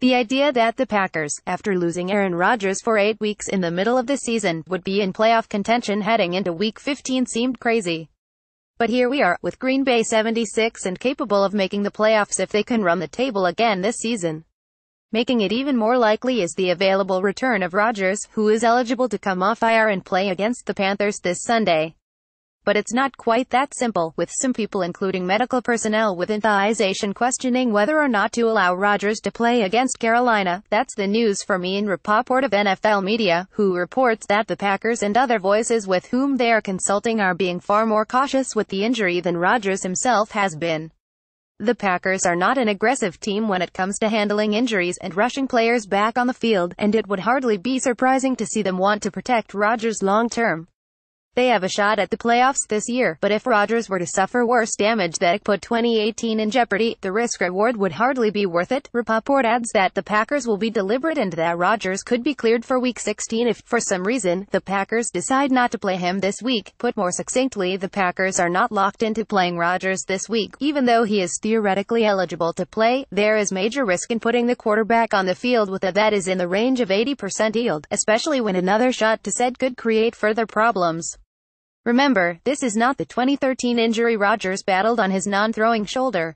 The idea that the Packers, after losing Aaron Rodgers for 8 weeks in the middle of the season, would be in playoff contention heading into Week 15 seemed crazy. But here we are, with Green Bay 76 and capable of making the playoffs if they can run the table again this season. Making it even more likely is the available return of Rodgers, who is eligible to come off IR and play against the Panthers this Sunday. But it's not quite that simple, with some people including medical personnel within the organization questioning whether or not to allow Rodgers to play against Carolina. That's the news from Ian Rapoport of NFL Media, who reports that the Packers and other voices with whom they are consulting are being far more cautious with the injury than Rodgers himself has been. The Packers are not an aggressive team when it comes to handling injuries and rushing players back on the field, and it would hardly be surprising to see them want to protect Rodgers long-term. They have a shot at the playoffs this year, but if Rodgers were to suffer worse damage that put 2018 in jeopardy, the risk-reward would hardly be worth it. Rapoport adds that the Packers will be deliberate and that Rodgers could be cleared for Week 16 if, for some reason, the Packers decide not to play him this week. Put more succinctly, the Packers are not locked into playing Rodgers this week. Even though he is theoretically eligible to play, there is major risk in putting the quarterback on the field with a that is in the range of 80% yield, especially when another shot to said could create further problems. Remember, this is not the 2013 injury Rodgers battled on his non-throwing shoulder.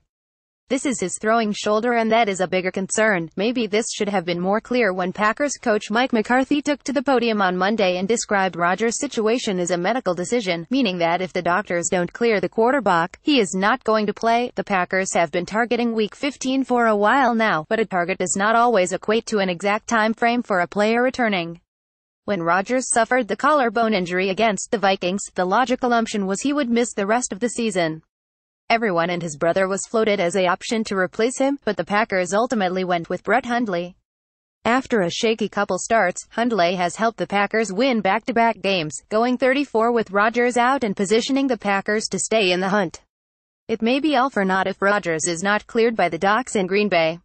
This is his throwing shoulder, and that is a bigger concern. Maybe this should have been more clear when Packers coach Mike McCarthy took to the podium on Monday and described Rodgers' situation as a medical decision, meaning that if the doctors don't clear the quarterback, he is not going to play. The Packers have been targeting Week 15 for a while now, but a target does not always equate to an exact time frame for a player returning. When Rodgers suffered the collarbone injury against the Vikings, the logical assumption was he would miss the rest of the season. Everyone and his brother was floated as an option to replace him, but the Packers ultimately went with Brett Hundley. After a shaky couple starts, Hundley has helped the Packers win back-to-back games, going 34 with Rodgers out and positioning the Packers to stay in the hunt. It may be all for naught if Rodgers is not cleared by the docs in Green Bay.